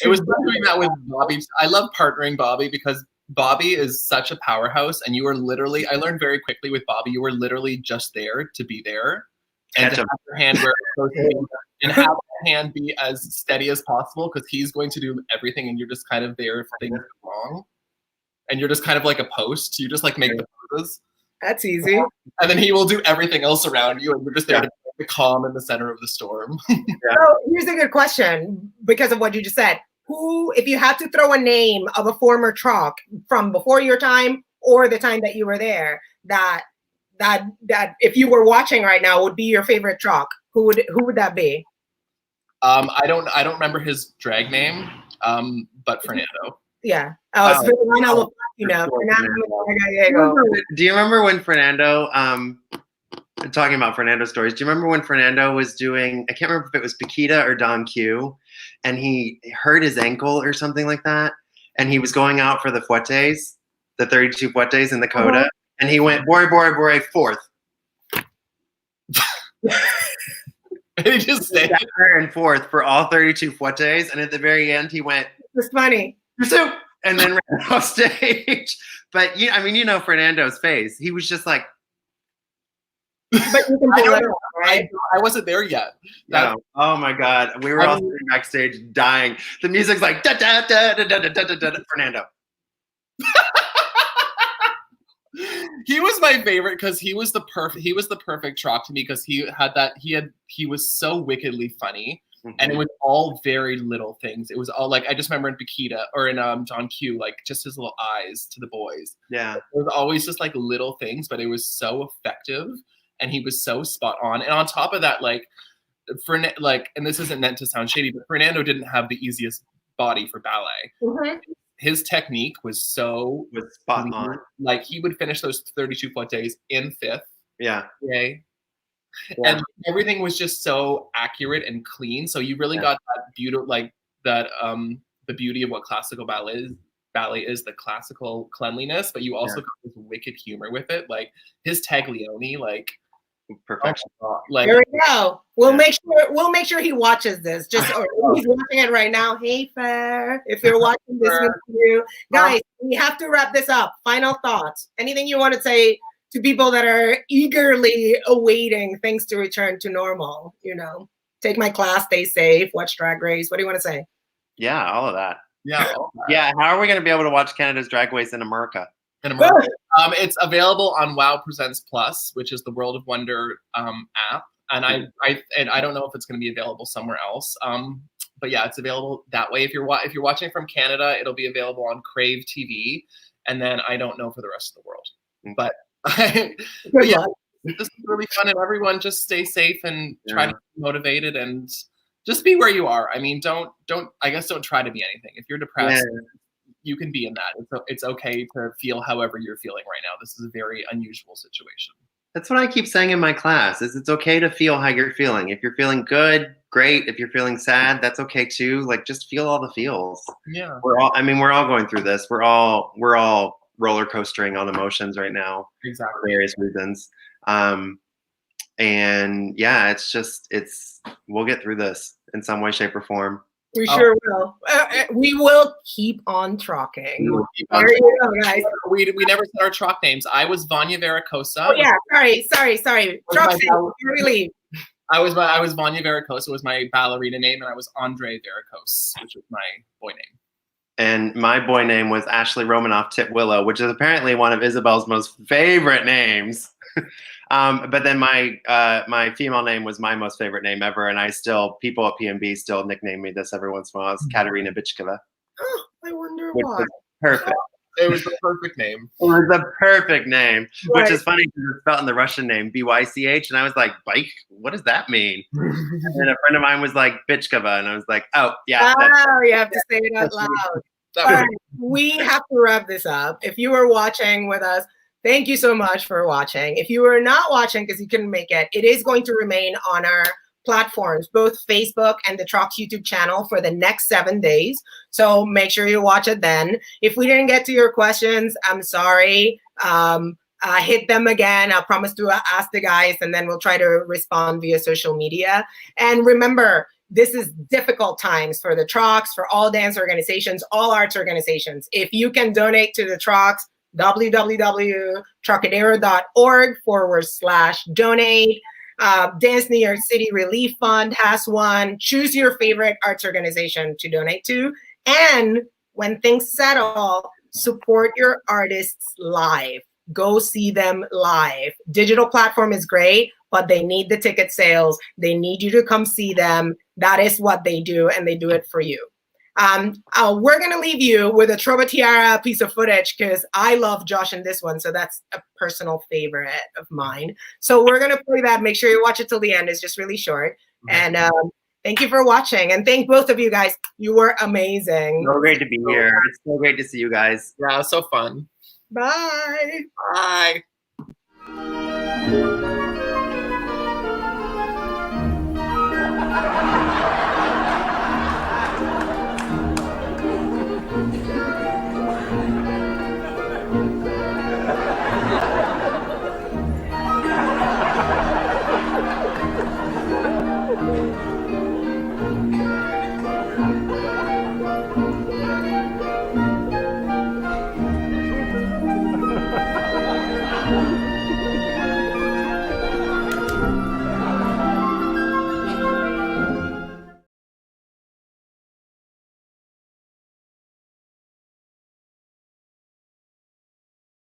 It was doing that with Bobby. I love partnering Bobby because Bobby is such a powerhouse, and you were literally, I learned very quickly with Bobby, you were literally just there to be there and to have your hand where it's supposed to be, and have your hand be as steady as possible, because he's going to do everything and you're just kind of there if things go wrong. And you're just kind of like a post. You just like make the poses. That's easy. And then he will do everything else around you, and you're just there to be the calm in the center of the storm. So here's a good question because of what you just said. Who, if you had to throw a name of a former Troc from before your time or the time that you were there, that if you were watching right now would be your favorite Troc, who would that be? I don't remember his drag name, but Fernando. Yeah. Oh, it's Fernando. Do you remember when Fernando? Talking about Fernando stories. Do you remember when Fernando was doing? I can't remember if it was Paquita or Don Q, and he hurt his ankle or something like that, and he was going out for the fuetes, the 32 fuetes in the coda, and he went bore fourth. And he just stayed and fourth for all 32 fuetes, and at the very end he went. It's funny. And then ran off stage. But you know Fernando's face. He was just like. But you can pull it off, right? I wasn't there yet. No. Oh my God, we were all sitting backstage dying. The music's like da da da da da da da da. Fernando. He was my favorite because he was the perfect Troc to me, because he was so wickedly funny. And it was all very little things. It was all like, I just remember in Paquita or in John Q, like just his little eyes to the boys. Yeah. It was always just like little things, but it was so effective and he was so spot on. And on top of that, like, and this isn't meant to sound shady, but Fernando didn't have the easiest body for ballet. His technique was spot on. Like he would finish those 32 fuetes in fifth. Yeah. Yay. Yeah. And everything was just so accurate and clean. So you really got that beauty, like that, the beauty of what classical ballet is, the classical cleanliness, but you also got this wicked humor with it. Like his Taglioni, like perfection. Like, there we go. We'll make sure he watches this. Just or he's watching it right now. Hey, Fair, if you're watching this with you, guys, we have to wrap this up. Final thoughts. Anything you want to say to people that are eagerly awaiting things to return to normal? Take my class, stay safe, watch Drag Race. What do you want to say? Yeah, all of that. Yeah. Yeah. How are we going to be able to watch Canada's Drag Race in America? It's available on WoW Presents Plus, which is the World of Wonder app, and I don't know if it's going to be available somewhere else. But yeah, it's available that way. If you're watching from Canada, it'll be available on Crave TV, and then I don't know for the rest of the world. But yeah, this is really fun, and everyone just stay safe and try to be motivated and just be where you are. I mean, don't try to be anything. If you're depressed, you can be in that. It's okay to feel however you're feeling right now. This is a very unusual situation. That's what I keep saying in my class, is it's okay to feel how you're feeling. If you're feeling good, great. If you're feeling sad, that's okay too. Like, just feel all the feels. Yeah. We're all going through this. We're all roller coastering on emotions right now. Exactly. For various reasons. And yeah, we'll get through this in some way, shape, or form. We sure will. We will keep on trocking. There you go, guys. We never said our Troc names. I was Vanya Vericosa. Oh yeah, sorry. Troc really. I was Vanya Vericosa was my ballerina name, and I was Andre Veracose, which was my boy name. and my boy name was Ashley Romanoff Titwillow, which is apparently one of Isabel's most favorite names. But then my female name was my most favorite name ever, and people at PMB still nickname me this every once in a while. It's Katerina Bitchkova. Oh, I wonder Which why. is perfect. It was the perfect name. It was the perfect name, Right. which is funny because it's spelled in the Russian name, BYCH. And I was like, Bike? What does that mean? And a friend of mine was like, Bitchkova. And I was like, oh, yeah. Oh, you have to say it out loud. All right, we have to wrap this up. If you are watching with us, thank you so much for watching. If you are not watching because you couldn't make it, it is going to remain on our platforms, both Facebook and the Trocks YouTube channel for the next 7 days. So make sure you watch it then. If we didn't get to your questions, I'm sorry. Hit them again. I promise to ask the guys, and then we'll try to respond via social media. And remember, this is difficult times for the Trocks, for all dance organizations, all arts organizations. If you can donate to the Trocks, www.trocadero.org/donate. Dance New York City Relief Fund has one. Choose your favorite arts organization to donate to. And when things settle, support your artists live. Go see them live. Digital platform is great, but they need the ticket sales. They need you to come see them. That is what they do, and they do it for you. We're going to leave you with a Trova Tiara piece of footage because I love Josh in this one, so that's a personal favorite of mine. So we're going to play that. Make sure you watch it till the end. It's just really short. And thank you for watching. And thank both of you guys. You were amazing. So great to be here. It's so great to see you guys. Yeah, it was so fun. Bye. Bye.